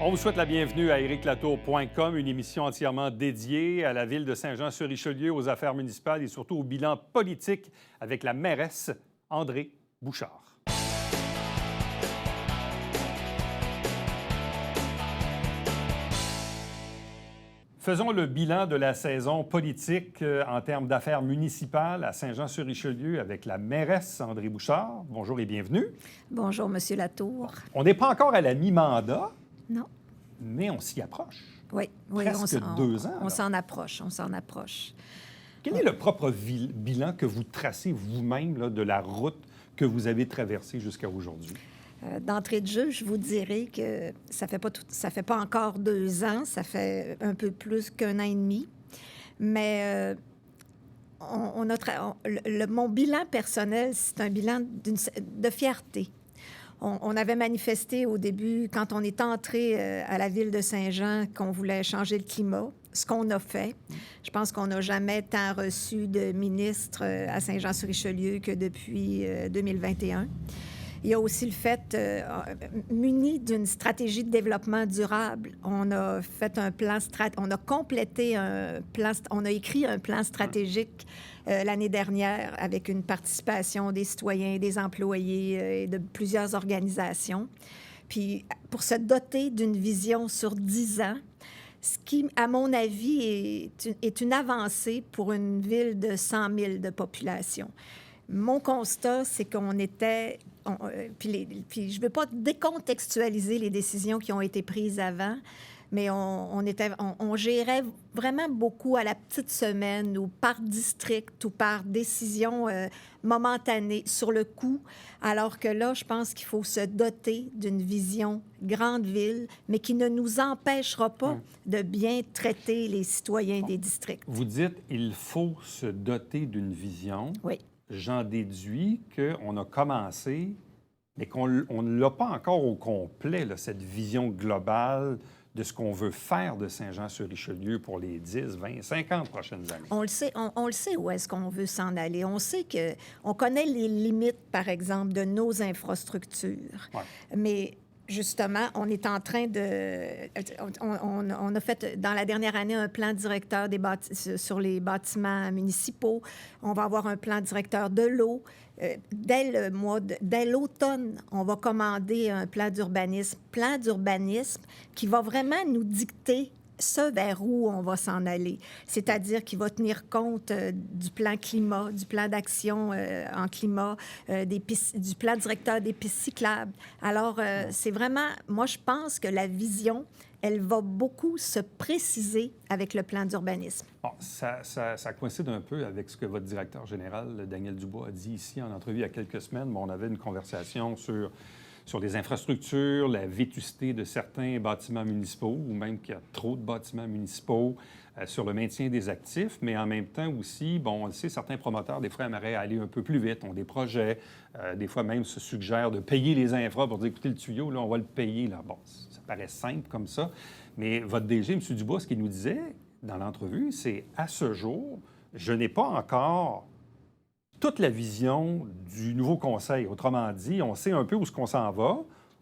On vous souhaite la bienvenue à ériclatour.com, une émission entièrement dédiée à la ville de Saint-Jean-sur-Richelieu, aux affaires municipales et surtout au bilan politique avec la mairesse Andrée Bouchard. Faisons le bilan de la saison politique en termes d'affaires municipales à Saint-Jean-sur-Richelieu avec la mairesse Andrée Bouchard. Bonjour et bienvenue. Bonjour, Monsieur Latour. On n'est pas encore à la mi-mandat. Non. Mais on s'y approche. Oui, Presque 2 ans. On s'en approche. Quel est le propre bilan que vous tracez vous-même là, de la route que vous avez traversée jusqu'à aujourd'hui? D'entrée de jeu, je vous dirais que ça fait pas encore 2 ans, ça fait un peu plus qu'1 an et demi. Mais mon bilan personnel, c'est un bilan de fierté. On avait manifesté au début, quand on est entré à la ville de Saint-Jean, qu'on voulait changer le climat, ce qu'on a fait. Je pense qu'on n'a jamais tant reçu de ministres à Saint-Jean-sur-Richelieu que depuis 2021. Il y a aussi le fait, muni d'une stratégie de développement durable, on a fait un plan, on a complété un plan, on a écrit un plan stratégique l'année dernière avec une participation des citoyens, des employés et de plusieurs organisations. Puis, pour se doter d'une vision sur 10 ans, ce qui, à mon avis, est une avancée pour une ville de 100 000 de population. Mon constat, c'est qu'on était... puis je ne veux pas décontextualiser les décisions qui ont été prises avant, mais on gérait vraiment beaucoup à la petite semaine ou par district ou par décision momentanée sur le coup, alors que là, je pense qu'il faut se doter d'une vision grande ville, mais qui ne nous empêchera pas de bien traiter les citoyens des districts. Vous dites il faut se doter d'une vision. Oui. J'en déduis qu'on a commencé, mais qu'on ne l'a pas encore au complet, là, cette vision globale de ce qu'on veut faire de Saint-Jean-sur-Richelieu pour les 10, 20, 50 prochaines années. On le sait où est-ce qu'on veut s'en aller. On sait qu'on connaît les limites, par exemple, de nos infrastructures. Ouais. Mais justement, on est en train de... On a fait, dans la dernière année, un plan directeur sur les bâtiments municipaux. On va avoir un plan directeur de l'eau. Dès l'automne, on va commander un plan d'urbanisme qui va vraiment nous dicter ce vers où on va s'en aller. C'est-à-dire qu'il va tenir compte du plan climat, du plan d'action en climat, du plan directeur des pistes cyclables. Alors, c'est vraiment... Moi, je pense que la vision, elle va beaucoup se préciser avec le plan d'urbanisme. Bon, ça coïncide un peu avec ce que votre directeur général, Daniel Dubois, a dit ici en entrevue il y a quelques semaines. Bon, on avait une conversation sur les infrastructures, la vétusté de certains bâtiments municipaux, ou même qu'il y a trop de bâtiments municipaux, sur le maintien des actifs, mais en même temps aussi, bon, on le sait, certains promoteurs, des fois, aimeraient aller un peu plus vite, ont des projets, des fois même se suggèrent de payer les infras pour dire, écoutez, le tuyau, là, on va le payer. Là. Bon, ça paraît simple comme ça, mais votre DG, M. Dubois, ce qu'il nous disait dans l'entrevue, c'est, à ce jour, je n'ai pas encore toute la vision du nouveau conseil. Autrement dit, on sait un peu où est-ce qu'on s'en va.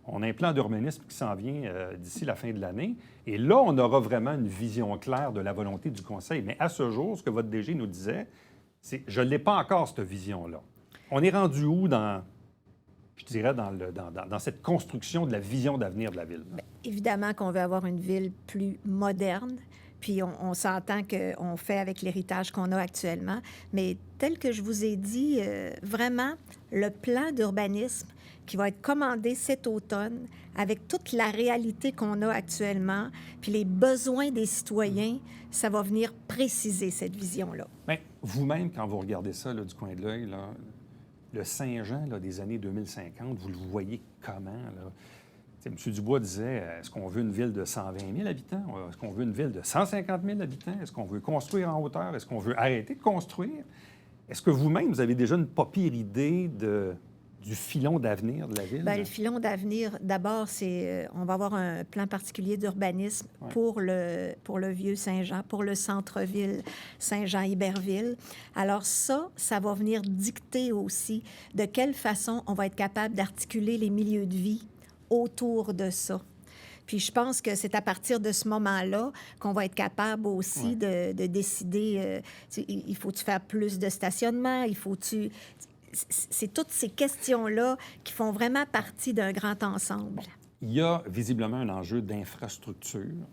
On a un plan d'urbanisme qui s'en vient d'ici la fin de l'année. Et là, on aura vraiment une vision claire de la volonté du conseil. Mais à ce jour, ce que votre DG nous disait, c'est je ne l'ai pas encore, cette vision-là. On est rendu où dans cette construction de la vision d'avenir de la ville? Bien, évidemment qu'on veut avoir une ville plus moderne. Puis on s'entend qu'on fait avec l'héritage qu'on a actuellement. Mais tel que je vous ai dit, vraiment, le plan d'urbanisme qui va être commandé cet automne, avec toute la réalité qu'on a actuellement, puis les besoins des citoyens, ça va venir préciser cette vision-là. Bien, vous-même, quand vous regardez ça là, du coin de l'œil, là, le Saint-Jean là, des années 2050, vous le voyez comment, là? M. Dubois disait, est-ce qu'on veut une ville de 120 000 habitants? Est-ce qu'on veut une ville de 150 000 habitants? Est-ce qu'on veut construire en hauteur? Est-ce qu'on veut arrêter de construire? Est-ce que vous-même, vous avez déjà une pas pire idée du filon d'avenir de la ville? Bien, le filon d'avenir, d'abord, c'est on va avoir un plan particulier d'urbanisme pour le vieux Saint-Jean, pour le centre-ville Saint-Jean-Iberville. Alors ça va venir dicter aussi de quelle façon on va être capable d'articuler les milieux de vie autour de ça. Puis je pense que c'est à partir de ce moment-là qu'on va être capable aussi de décider, il faut-tu faire plus de stationnement, il faut-tu... C'est toutes ces questions-là qui font vraiment partie d'un grand ensemble. Il y a visiblement un enjeu d'infrastructure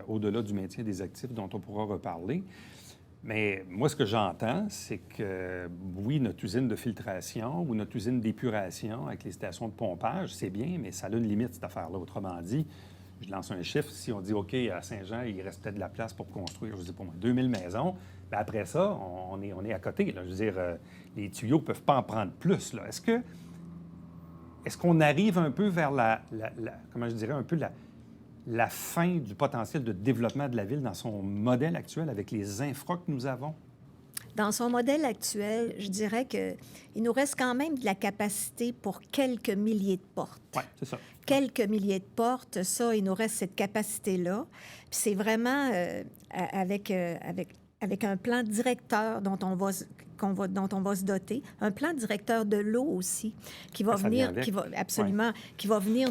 au-delà du maintien des actifs dont on pourra reparler. Mais moi, ce que j'entends, c'est que, oui, notre usine de filtration ou notre usine d'épuration avec les stations de pompage, c'est bien, mais ça a une limite, cette affaire-là. Autrement dit, je lance un chiffre, si on dit, OK, à Saint-Jean, il reste peut-être de la place pour construire, je dis pour moi, 2000 maisons, bien après ça, on est à côté. Là. Je veux dire, les tuyaux ne peuvent pas en prendre plus. Là. Est-ce qu'on arrive un peu vers comment je dirais, un peu la fin du potentiel de développement de la ville dans son modèle actuel avec les infras que nous avons? Dans son modèle actuel, je dirais qu'il nous reste quand même de la capacité pour quelques milliers de portes. Oui, c'est ça. Quelques milliers de portes, ça, il nous reste cette capacité-là. Puis c'est vraiment avec un plan directeur dont on va se doter, un plan directeur de l'eau aussi, qui va venir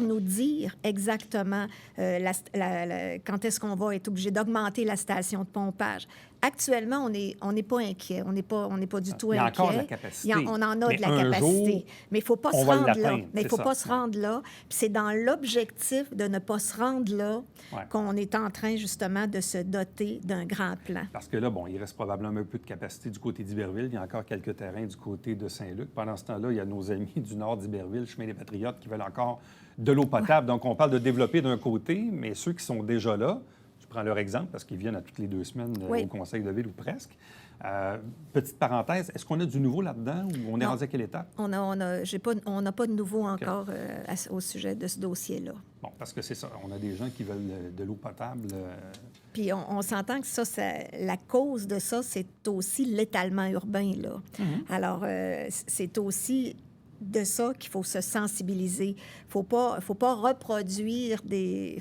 nous dire exactement quand est-ce qu'on va être obligé d'augmenter la station de pompage. Actuellement, on n'est pas inquiet. On n'est pas du tout inquiet. Il y a encore de la capacité. On en a de la capacité. Mais il ne faut pas se rendre là. Mais il faut pas se rendre là. Puis c'est dans l'objectif de ne pas se rendre là qu'on est en train, justement, de se doter d'un grand plan. Parce que là, bon, il reste probablement un peu de capacité du côté d'Iberville. Il y a encore quelques terrains du côté de Saint-Luc. Pendant ce temps-là, il y a nos amis du nord d'Iberville, Chemin des Patriotes, qui veulent encore de l'eau potable. Donc, on parle de développer d'un côté, mais ceux qui sont déjà là, je prends leur exemple parce qu'ils viennent à toutes les 2 semaines au conseil de ville ou presque. Petite parenthèse, est-ce qu'on a du nouveau là-dedans ou on est rendu à quelle étape? On n'a pas de nouveau encore au sujet de ce dossier-là. Bon, parce que c'est ça. On a des gens qui veulent de l'eau potable. Puis on s'entend que la cause de ça, c'est aussi l'étalement urbain, là. Mm-hmm. Alors, c'est aussi de ça qu'il faut se sensibiliser. Faut pas reproduire des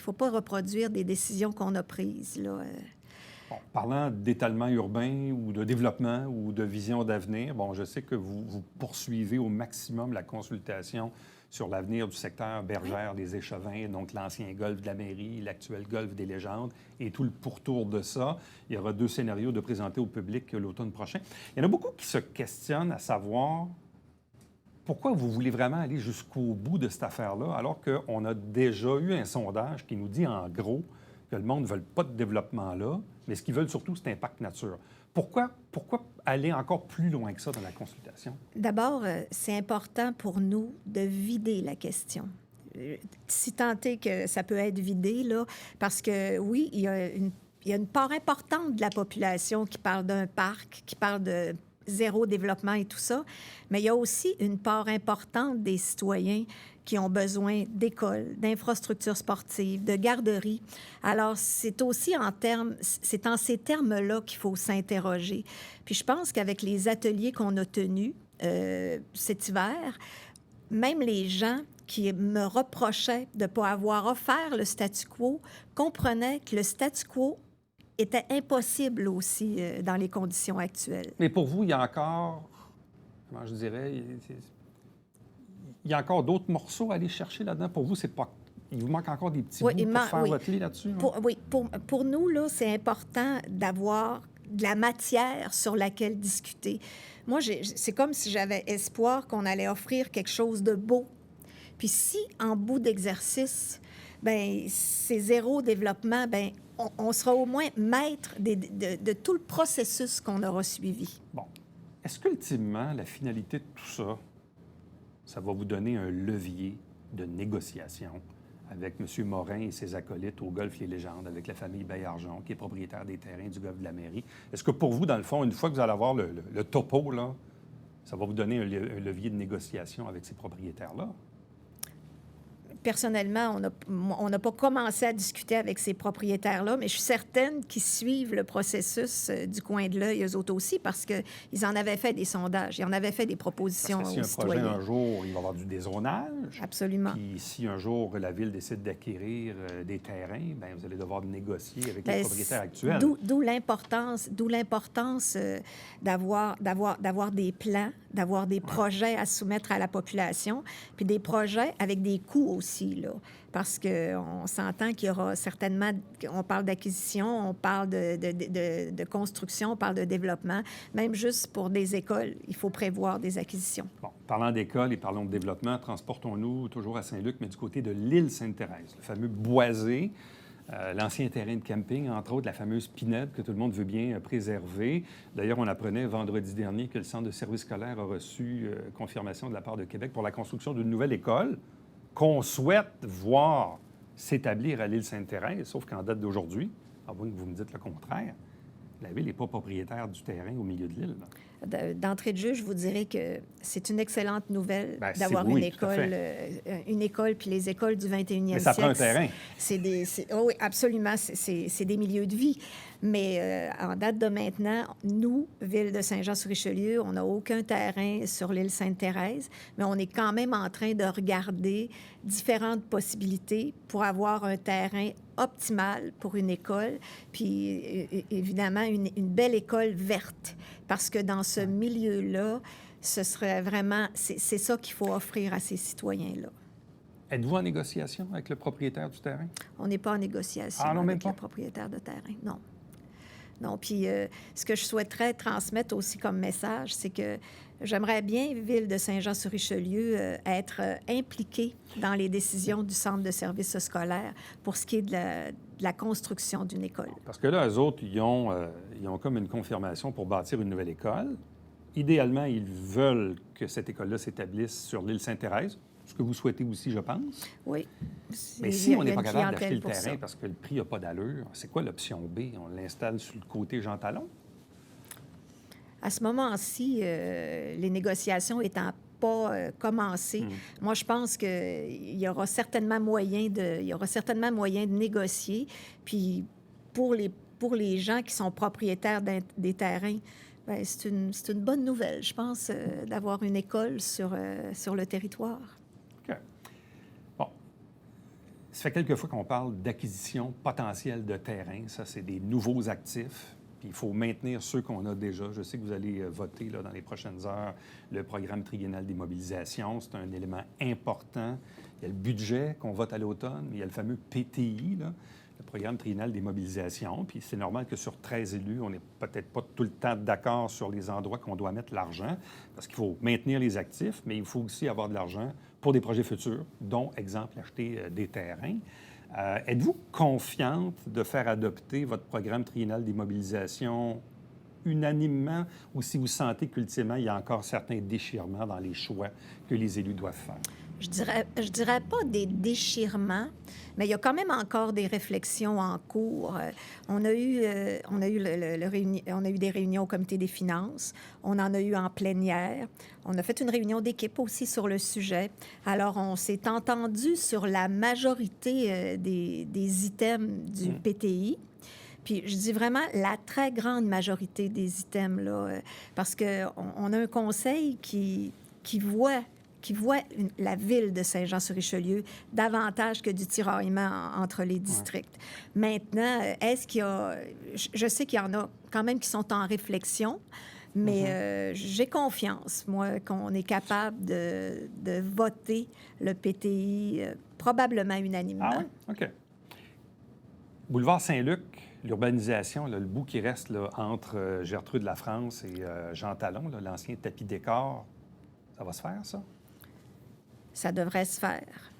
décisions qu'on a prises, là. Bon, parlant d'étalement urbain ou de développement ou de vision d'avenir, bon, je sais que vous poursuivez au maximum la consultation sur l'avenir du secteur Bergère des Échevins, donc l'ancien golfe de la mairie, l'actuel golfe des Légendes et tout le pourtour de ça. Il y aura 2 scénarios de présenter au public l'automne prochain. Il y en a beaucoup qui se questionnent à savoir pourquoi vous voulez vraiment aller jusqu'au bout de cette affaire-là, alors qu'on a déjà eu un sondage qui nous dit en gros que le monde ne veut pas de développement là, mais ce qu'ils veulent surtout, c'est impact nature. Pourquoi aller encore plus loin que ça dans la consultation? D'abord, c'est important pour nous de vider la question. Si tant est que ça peut être vidé, là, parce que oui, il y a une part importante de la population qui parle d'un parc, qui parle de zéro développement et tout ça, mais il y a aussi une part importante des citoyens qui ont besoin d'écoles, d'infrastructures sportives, de garderies. Alors, c'est aussi c'est en ces termes-là qu'il faut s'interroger. Puis je pense qu'avec les ateliers qu'on a tenus cet hiver, même les gens qui me reprochaient de ne pas avoir offert le statu quo comprenaient que le statu quo était impossible aussi dans les conditions actuelles. Mais pour vous, il y a encore, comment je dirais, il y a encore d'autres morceaux à aller chercher là-dedans. Pour vous, c'est pas... Il vous manque encore des petits bouts pour faire votre lit là-dessus? Pour nous, là, c'est important d'avoir de la matière sur laquelle discuter. Moi, c'est comme si j'avais espoir qu'on allait offrir quelque chose de beau. Puis si, en bout d'exercice, bien, c'est zéro développement, bien, on sera au moins maître de tout le processus qu'on aura suivi. Bon. Est-ce qu'ultimement, la finalité de tout ça, ça va vous donner un levier de négociation avec M. Morin et ses acolytes au Golfe Les Légendes, avec la famille Baillargeon, qui est propriétaire des terrains du golfe de la mairie? Est-ce que pour vous, dans le fond, une fois que vous allez avoir le topo, là, ça va vous donner un levier de négociation avec ces propriétaires-là? Personnellement, on n'a pas commencé à discuter avec ces propriétaires-là, mais je suis certaine qu'ils suivent le processus du coin de l'œil, eux autres aussi, parce qu'ils en avaient fait des sondages, ils en avaient fait des propositions aux citoyens. Si un projet, un jour, il va y avoir du dézonage. Absolument. Puis si un jour, la Ville décide d'acquérir des terrains, bien, vous allez devoir négocier avec les propriétaires actuels. D'où l'importance d'avoir des plans, d'avoir des projets à soumettre à la population, puis des projets avec des coûts aussi. aussi, là, parce qu'on s'entend qu'il y aura certainement, on parle d'acquisition, on parle de construction, on parle de développement, même juste pour des écoles, il faut prévoir des acquisitions. Bon, parlant d'école et parlons de développement, transportons-nous toujours à Saint-Luc, mais du côté de l'île Sainte-Thérèse, le fameux boisé, l'ancien terrain de camping, entre autres la fameuse Pinède que tout le monde veut bien préserver. D'ailleurs, on apprenait vendredi dernier que le Centre de services scolaires a reçu confirmation de la part de Québec pour la construction d'une nouvelle école qu'on souhaite voir s'établir à l'île Sainte-Thérèse, sauf qu'en date d'aujourd'hui, à moins que vous me dites le contraire, la ville n'est pas propriétaire du terrain au milieu de l'île. D'entrée de jeu, je vous dirais que c'est une excellente nouvelle d'avoir oui, une école, puis les écoles du 21e siècle. Mais ça prend un terrain. Oui, absolument, c'est des milieux de vie. Mais en date de maintenant, nous, Ville de Saint-Jean-sur-Richelieu, on n'a aucun terrain sur l'île Sainte-Thérèse, mais on est quand même en train de regarder différentes possibilités pour avoir un terrain optimal pour une école, puis évidemment une belle école verte, parce que dans ce milieu-là, ce serait vraiment, c'est ça qu'il faut offrir à ces citoyens-là. Êtes-vous en négociation avec le propriétaire du terrain? On n'est pas en négociation avec le propriétaire de terrain, non. Non, puis ce que je souhaiterais transmettre aussi comme message, c'est que j'aimerais bien, Ville de Saint-Jean-sur-Richelieu, être impliquée dans les décisions du Centre de services scolaires pour ce qui est de la construction d'une école. Parce que là, eux autres, ils ont comme une confirmation pour bâtir une nouvelle école. Idéalement, ils veulent que cette école-là s'établisse sur l'île Sainte-Thérèse, ce que vous souhaitez aussi, je pense. Oui. Mais si on n'est pas capable d'acheter le terrain parce que le prix n'a pas d'allure, c'est quoi l'option B? On l'installe sur le côté Jean Talon? À ce moment-ci, les négociations étant pas commencées, moi, je pense qu'il y aura certainement moyen de négocier. Puis pour les gens qui sont propriétaires des terrains, bien, c'est une bonne nouvelle, je pense, d'avoir une école sur le territoire. OK. Bon. Ça fait quelques fois qu'on parle d'acquisition potentielle de terrain. Ça, c'est des nouveaux actifs. Puis il faut maintenir ceux qu'on a déjà. Je sais que vous allez voter là, dans les prochaines heures le programme triennal d'immobilisation. C'est un élément important. Il y a le budget qu'on vote à l'automne, mais il y a le fameux PTI, là, le programme triennal d'immobilisation. Puis c'est normal que sur 13 élus, on n'est peut-être pas tout le temps d'accord sur les endroits qu'on doit mettre l'argent, parce qu'il faut maintenir les actifs, mais il faut aussi avoir de l'argent pour des projets futurs, dont, exemple, acheter des terrains. Êtes-vous confiante de faire adopter votre programme triennal d'immobilisation unanimement, ou si vous sentez qu'ultimement, il y a encore certains déchirements dans les choix que les élus doivent faire? Je dirais pas des déchirements, mais il y a quand même encore des réflexions en cours. On a eu des réunions au comité des finances. On en a eu en plénière. On a fait une réunion d'équipe aussi sur le sujet. Alors, on s'est entendu sur la majorité des items du PTI. Puis je dis vraiment la très grande majorité des items, là, parce qu'on a un conseil qui voit la ville de Saint-Jean-sur-Richelieu davantage que du tiraillement entre les districts. Ouais. Maintenant, est-ce qu'il y a... Je sais qu'il y en a quand même qui sont en réflexion, mais j'ai confiance, moi, qu'on est capable de voter le PTI probablement unanimement. Ah oui? OK. Boulevard Saint-Luc, l'urbanisation, là, le bout qui reste là, entre Gertrude Lafrance et Jean Talon, là, l'ancien tapis décor, ça va se faire, ça? Ça devrait se faire.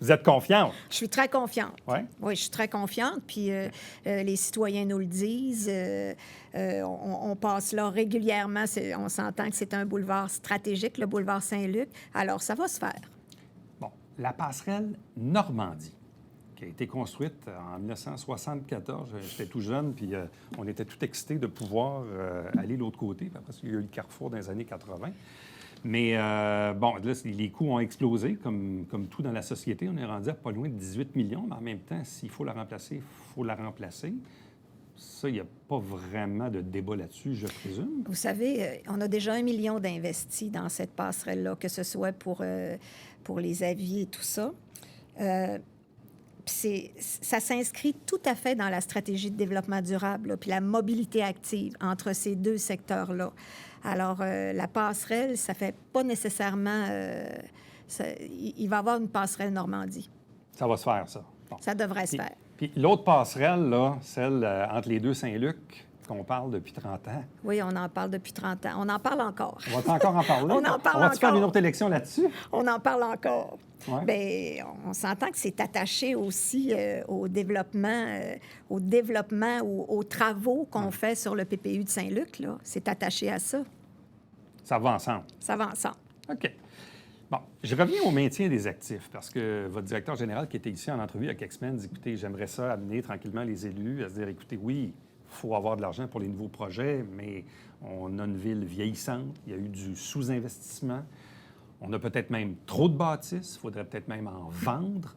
Vous êtes confiante? Je suis très confiante. Ouais? Oui, je suis très confiante. Puis les citoyens nous le disent. On passe là régulièrement. On s'entend que c'est un boulevard stratégique, le boulevard Saint-Luc. Alors, ça va se faire. Bon, la passerelle Normandie, qui a été construite en 1974. J'étais tout jeune, puis on était tout excités de pouvoir aller de l'autre côté. Puis après, il y a eu le carrefour dans les années 80. Mais bon, là, les coûts ont explosé, comme tout dans la société. On est rendu à pas loin de 18 millions, mais en même temps, s'il faut la remplacer, il faut la remplacer. Ça, il n'y a pas vraiment de débat là-dessus, je présume. Vous savez, on a déjà 1 million d'investis dans cette passerelle-là, que ce soit pour les avis et tout ça. Ça s'inscrit tout à fait dans la stratégie de développement durable, là, puis la mobilité active entre ces deux secteurs-là. Alors, la passerelle, ça fait pas nécessairement... il va y avoir une passerelle Normandie. Ça va se faire, ça. Bon. Ça devrait se faire. Puis l'autre passerelle, là, celle entre les deux Saint-Luc, qu'on parle depuis 30 ans. Oui, on en parle depuis 30 ans. On en parle encore. On va encore en parler? On en parle On va-tu faire encore. une autre élection là-dessus? On en parle encore. Ouais. Bien, on s'entend que c'est attaché aussi au développement ou aux travaux qu'on fait sur le PPU de Saint-Luc, là. C'est attaché à ça. Ça va ensemble. Ça va ensemble. OK. Bon, je reviens au maintien des actifs, parce que votre directeur général qui était ici en entrevue il y a quelques semaines dit, écoutez, j'aimerais ça amener tranquillement les élus à se dire, écoutez, oui, il faut avoir de l'argent pour les nouveaux projets, mais on a une ville vieillissante, il y a eu du sous-investissement, on a peut-être même trop de bâtisses, il faudrait peut-être même en vendre.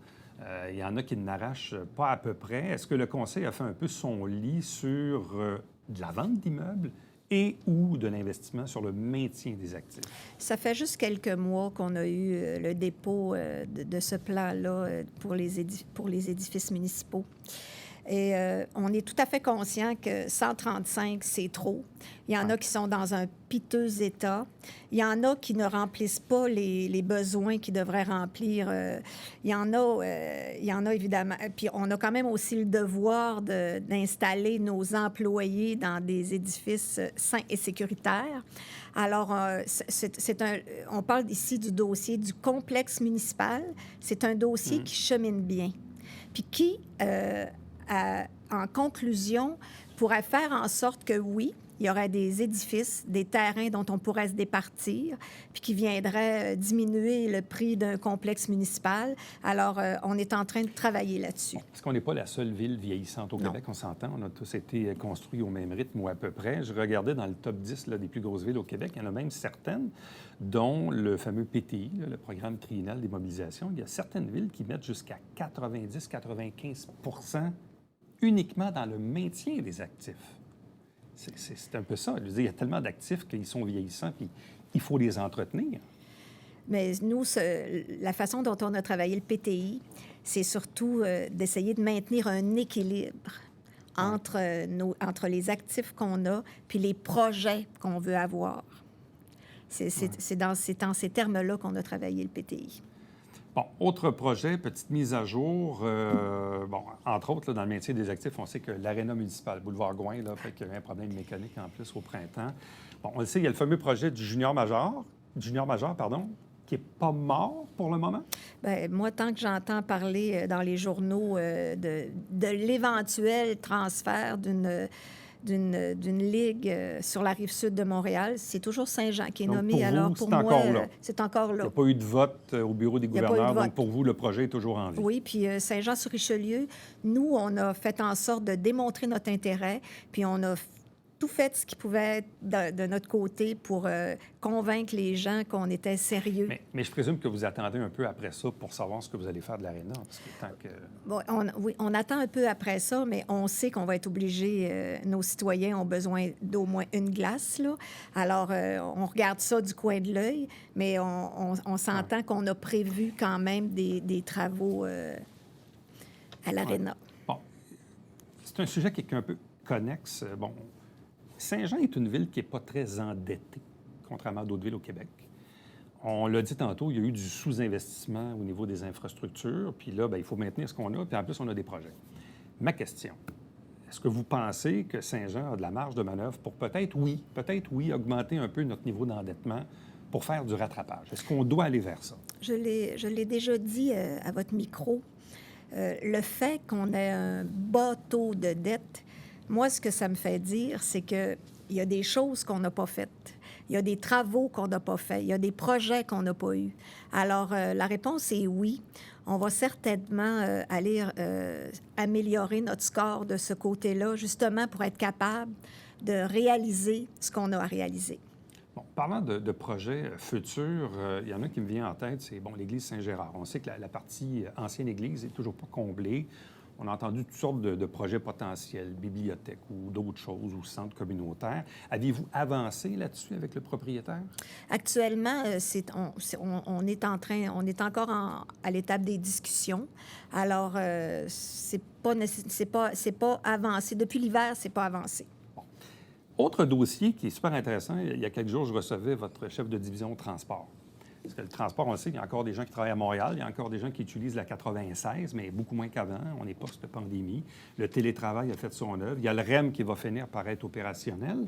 Il y en a qui n'arrachent pas à peu près. Est-ce que le conseil a fait un peu son lit sur de la vente d'immeubles et ou de l'investissement sur le maintien des actifs? Ça fait juste quelques mois qu'on a eu le dépôt de ce plan-là pour les édifices municipaux. Et on est tout à fait conscient que 135, c'est trop. Il y en a qui sont dans un piteux état. Il y en a qui ne remplissent pas les besoins qu'ils devraient remplir. Il y en a évidemment. Puis on a quand même aussi le devoir d'installer nos employés dans des édifices sains et sécuritaires. Alors, on parle ici du dossier du complexe municipal. C'est un dossier qui chemine bien, puis qui... en conclusion, pourrait faire en sorte que, oui, il y aurait des édifices, des terrains dont on pourrait se départir, puis qui viendraient diminuer le prix d'un complexe municipal. Alors, on est en train de travailler là-dessus. Parce qu'on n'est pas la seule ville vieillissante au Québec, on s'entend. On a tous été construits au même rythme ou à peu près. Je regardais dans le top 10 là, des plus grosses villes au Québec, il y en a même certaines, dont le fameux PTI, là, le programme triennal des mobilisations. Il y a certaines villes qui mettent jusqu'à 90-95 % uniquement dans le maintien des actifs. C'est un peu ça. Je veux dire, il y a tellement d'actifs qu'ils sont vieillissants, puis il faut les entretenir. Mais nous, la façon dont on a travaillé le PTI, c'est surtout d'essayer de maintenir un équilibre entre les actifs qu'on a puis les projets qu'on veut avoir. C'est dans ces termes-là qu'on a travaillé le PTI. Bon, autre projet, petite mise à jour. Bon, entre autres, là, dans le maintien des actifs, on sait que l'aréna municipale, boulevard Gouin, là, fait qu'il y a un problème mécanique en plus au printemps. Bon, on le sait, il y a le fameux projet du junior major, qui n'est pas mort pour le moment. Bien, moi, tant que j'entends parler dans les journaux de l'éventuel transfert d'une ligue sur la rive sud de Montréal, c'est toujours Saint-Jean qui est Donc, nommé. pour vous, Alors, pour c'est moi, encore là. c'est encore Il là. n'y a pas eu de vote au bureau des Il n'y a pas eu de gouverneurs, vote. donc pour vous, le projet est toujours en vie. Oui, puis Saint-Jean-sur-Richelieu, nous, on a fait en sorte de démontrer notre intérêt, puis on a tout fait ce qui pouvait être de notre côté pour convaincre les gens qu'on était sérieux. Mais je présume que vous attendez un peu après ça pour savoir ce que vous allez faire de l'aréna, parce que tant que... Bon, oui, on attend un peu après ça, mais on sait qu'on va être obligé, nos citoyens ont besoin d'au moins une glace, là. Alors, on regarde ça du coin de l'œil, mais on s'entend qu'on a prévu quand même des travaux à l'aréna. Bon, c'est un sujet qui est un peu connexe. Bon, Saint-Jean est une ville qui n'est pas très endettée, contrairement à d'autres villes au Québec. On l'a dit tantôt, il y a eu du sous-investissement au niveau des infrastructures, puis là, bien, il faut maintenir ce qu'on a, puis en plus, on a des projets. Ma question, est-ce que vous pensez que Saint-Jean a de la marge de manœuvre pour peut-être, oui, augmenter un peu notre niveau d'endettement pour faire du rattrapage? Est-ce qu'on doit aller vers ça? Je l'ai déjà dit à votre micro. Le fait qu'on ait un bas taux de dette, moi, ce que ça me fait dire, c'est qu'il y a des choses qu'on n'a pas faites. Il y a des travaux qu'on n'a pas faits. Il y a des projets qu'on n'a pas eus. Alors, la réponse est oui. On va certainement aller améliorer notre score de ce côté-là, justement pour être capable de réaliser ce qu'on a à réaliser. Bon, parlant de projets futurs, il y en a qui me vient en tête, c'est l'église Saint-Gérard. On sait que la partie ancienne église n'est toujours pas comblée. On a entendu toutes sortes de projets potentiels, bibliothèques ou d'autres choses, ou centres communautaires. Avez-vous avancé là-dessus avec le propriétaire? Actuellement, on est encore à l'étape des discussions. Alors, c'est pas avancé. Depuis l'hiver, c'est pas avancé. Bon. Autre dossier qui est super intéressant, il y a quelques jours, je recevais votre chef de division transport. Parce que le transport, on le sait, il y a encore des gens qui travaillent à Montréal, il y a encore des gens qui utilisent la 96, mais beaucoup moins qu'avant. On est post-pandémie. Le télétravail a fait son œuvre. Il y a le REM qui va finir par être opérationnel.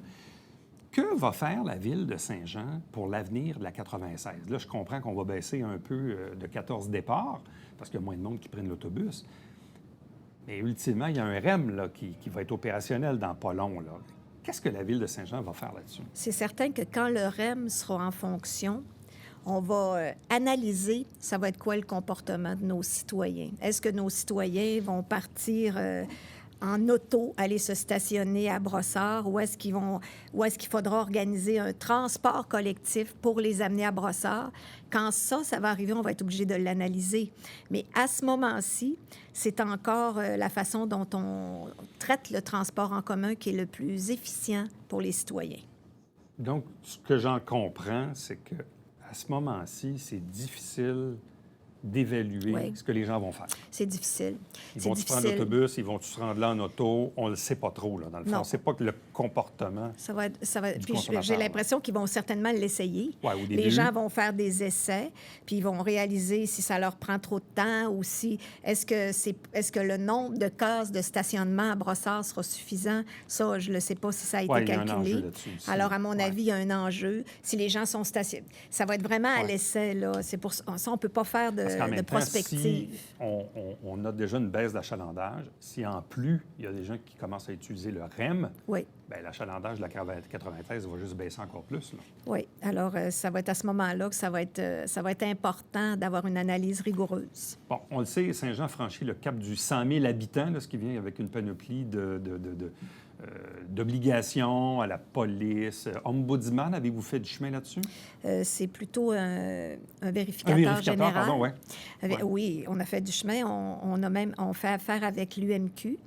Que va faire la ville de Saint-Jean pour l'avenir de la 96? Là, je comprends qu'on va baisser un peu de 14 départs, parce qu'il y a moins de monde qui prennent l'autobus. Mais ultimement, il y a un REM là, qui va être opérationnel dans pas long. Là. Qu'est-ce que la ville de Saint-Jean va faire là-dessus? C'est certain que quand le REM sera en fonction, on va analyser, ça va être quoi le comportement de nos citoyens. Est-ce que nos citoyens vont partir en auto, aller se stationner à Brossard, ou est-ce qu'il faudra organiser un transport collectif pour les amener à Brossard? Quand ça va arriver, on va être obligé de l'analyser. Mais à ce moment-ci, c'est encore la façon dont on traite le transport en commun qui est le plus efficient pour les citoyens. Donc, ce que j'en comprends, c'est que à ce moment-ci, c'est difficile d'évaluer ce que les gens vont faire. C'est difficile. Ils vont-tu prendre l'autobus? Ils vont-tu se rendre là en auto? On ne le sait pas trop, là, dans le fond. On ne sait pas que le comportement Puis j'ai l'impression qu'ils vont certainement l'essayer. Ouais, au début. Les gens vont faire des essais, puis ils vont réaliser si ça leur prend trop de temps ou si... Est-ce que le nombre de cases de stationnement à Brossard sera suffisant? Ça, je ne sais pas si ça a été calculé. Il y a un enjeu là-dessus aussi. Alors, à mon avis, il y a un enjeu. Si les gens sont stationnés... Ça va être vraiment à l'essai, là. C'est pour ça, on ne peut pas faire de prospective. Si on a déjà une baisse d'achalandage, si en plus, il y a des gens qui commencent à utiliser le REM, bien, l'achalandage de la 93 va juste baisser encore plus. Là. Oui. Alors, ça va être à ce moment-là que ça va être important d'avoir une analyse rigoureuse. Bon, on le sait, Saint-Jean franchit le cap du 100 000 habitants, là, ce qui vient avec une panoplie d'obligations à la police. Ombudsman, avez-vous fait du chemin là-dessus? C'est plutôt un vérificateur général. Pardon, Oui, on a fait du chemin. On fait affaire avec l'UMQ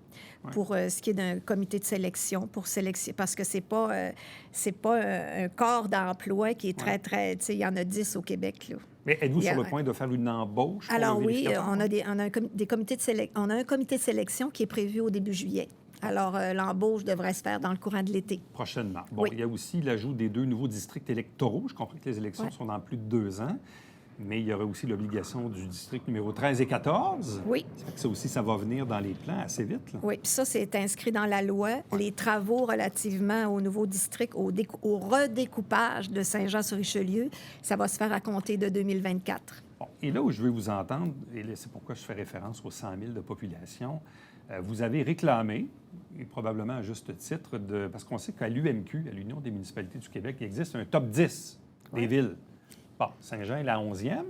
pour ce qui est d'un comité de sélection, parce que c'est pas un corps d'emploi qui est très, très... Tu sais, il y en a 10 au Québec, là. Mais êtes-vous sur le point de faire une embauche? Alors oui, on a un comité de sélection qui est prévu au début juillet. Alors, l'embauche devrait se faire dans le courant de l'été. Prochainement. Bon, il y a aussi l'ajout des 2 nouveaux districts électoraux. Je comprends que les élections sont dans plus de 2 ans, mais il y aura aussi l'obligation du district numéro 13 et 14. Oui. Ça aussi, ça va venir dans les plans assez vite. Là. Oui, puis ça, c'est inscrit dans la loi. Les travaux relativement au nouveau district, au redécoupage de Saint-Jean-sur-Richelieu, ça va se faire à compter de 2024. Bon, et là où je veux vous entendre, et c'est pourquoi je fais référence aux 100 000 de population, vous avez réclamé, et probablement à juste titre, parce qu'on sait qu'à l'UMQ, à l'Union des municipalités du Québec, il existe un top 10 des villes. Bon, Saint-Jean est la 11e,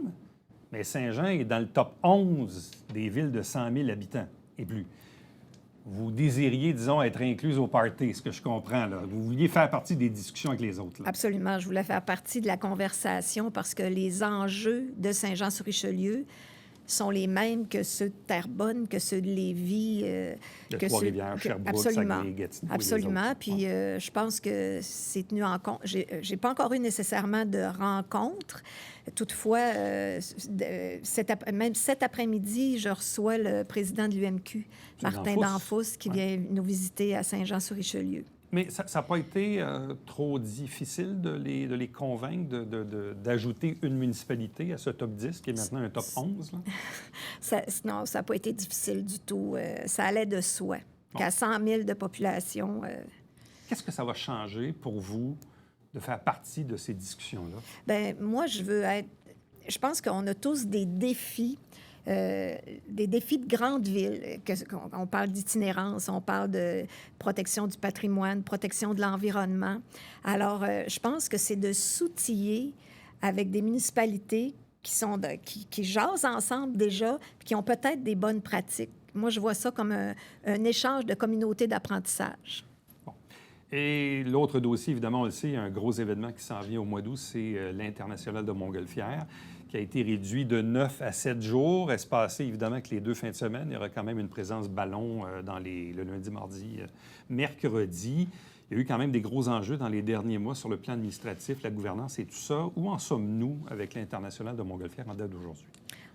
mais Saint-Jean est dans le top 11 des villes de 100 000 habitants et plus. Vous désiriez, disons, être incluse au party, ce que je comprends, là. Vous vouliez faire partie des discussions avec les autres, là. Absolument. Je voulais faire partie de la conversation parce que les enjeux de Saint-Jean-sur-Richelieu sont les mêmes que ceux de Terrebonne, que ceux de Lévis. De Trois-Rivières, Sherbrooke, Saguenay, Gatineau. Absolument. Puis je pense que c'est tenu en compte. J'ai pas encore eu nécessairement de rencontre. Toutefois, même cet après-midi, je reçois le président de l'UMQ, Martin Danfous, qui vient nous visiter à Saint-Jean-sur-Richelieu. Mais ça n'a pas été trop difficile de les convaincre d'ajouter une municipalité à ce top 10, qui est maintenant un top 11? Là? Non, ça n'a pas été difficile du tout. Ça allait de soi. Bon. Qu'à 100 000 de population... Qu'est-ce que ça va changer pour vous de faire partie de ces discussions-là? Bien, moi, je pense qu'on a tous des défis de grandes villes. On parle d'itinérance, on parle de protection du patrimoine, protection de l'environnement. Alors, je pense que c'est de s'outiller avec des municipalités qui jasent ensemble déjà, puis qui ont peut-être des bonnes pratiques. Moi, je vois ça comme un échange de communautés d'apprentissage. Bon. Et l'autre dossier, évidemment, on le sait, un gros événement qui s'en vient au mois d'août, c'est l'International de Montgolfière, qui a été réduit de 9 à 7 jours, espacé évidemment que les 2 fins de semaine. Il y aura quand même une présence ballon le lundi, mardi, mercredi. Il y a eu quand même des gros enjeux dans les derniers mois sur le plan administratif, la gouvernance et tout ça. Où en sommes-nous avec l'International de Montgolfière en date d'aujourd'hui?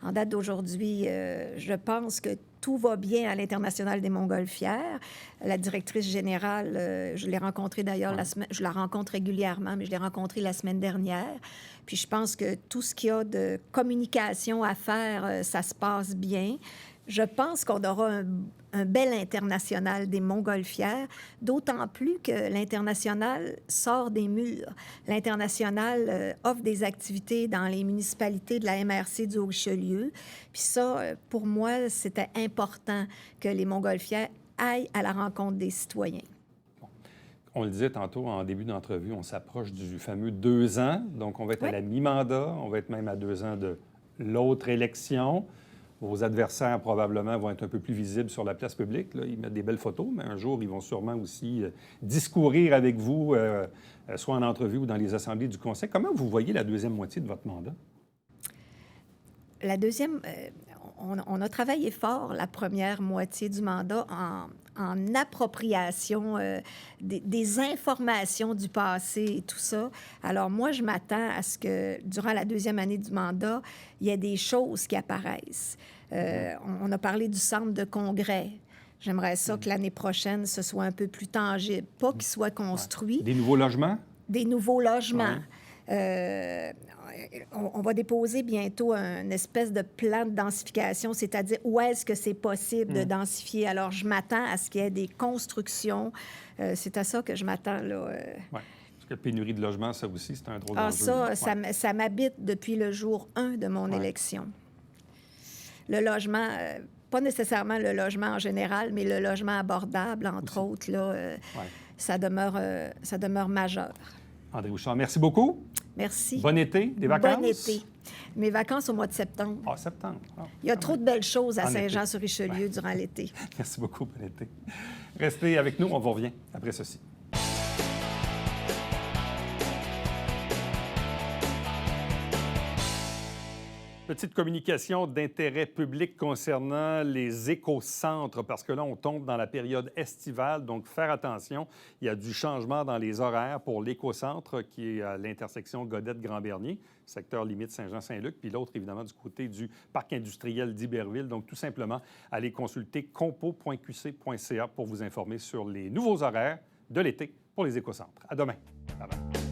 En date d'aujourd'hui, je pense que tout va bien à l'International des Montgolfières. La directrice générale, je l'ai rencontrée d'ailleurs la semaine, je la rencontre régulièrement, mais je l'ai rencontrée la semaine dernière. Puis je pense que tout ce qu'il y a de communication à faire, ça se passe bien. Je pense qu'on aura un bel international des Montgolfières, d'autant plus que l'international sort des murs. L'international offre des activités dans les municipalités de la MRC du Haut-Richelieu. Puis ça, pour moi, c'était important que les Montgolfières aillent à la rencontre des citoyens. On le disait tantôt en début d'entrevue, on s'approche du fameux 2 ans. Donc, on va être à la mi-mandat, on va être même à 2 ans de l'autre élection. Vos adversaires, probablement, vont être un peu plus visibles sur la place publique. Là. Ils mettent des belles photos, mais un jour, ils vont sûrement aussi discourir avec vous, soit en entrevue ou dans les assemblées du Conseil. Comment vous voyez la deuxième moitié de votre mandat? La deuxième, on a travaillé fort la première moitié du mandat en appropriation des informations du passé et tout ça. Alors moi, je m'attends à ce que durant la deuxième année du mandat, il y ait des choses qui apparaissent. On a parlé du centre de congrès. J'aimerais ça que l'année prochaine, ce soit un peu plus tangible, pas qu'il soit construit. Des nouveaux logements? Des nouveaux logements. Ouais. On va déposer bientôt une espèce de plan de densification, c'est-à-dire où est-ce que c'est possible de densifier. Alors, je m'attends à ce qu'il y ait des constructions. C'est à ça que je m'attends, là. Oui. Parce que la pénurie de logements, ça aussi, c'est un drôle d'enjeu. Ça m'habite depuis le jour 1 de mon élection. Le logement, pas nécessairement le logement en général, mais le logement abordable, entre autres, là, ça demeure majeur. André Bouchard, merci beaucoup. Merci. Bon été, des vacances? Bon été. Mes vacances au mois de septembre. Ah, septembre. Ah, il y a trop de belles choses à Saint-Jean-sur-Richelieu durant l'été. Merci beaucoup, bon été. Restez avec nous, on vous revient après ceci. Petite communication d'intérêt public concernant les écocentres, parce que là, on tombe dans la période estivale, donc faire attention. Il y a du changement dans les horaires pour l'écocentre qui est à l'intersection Godette-Grand-Bernier, secteur limite Saint-Jean-Saint-Luc, puis l'autre, évidemment, du côté du parc industriel d'Iberville. Donc, tout simplement, allez consulter compo.qc.ca pour vous informer sur les nouveaux horaires de l'été pour les écocentres. À demain. Bye bye.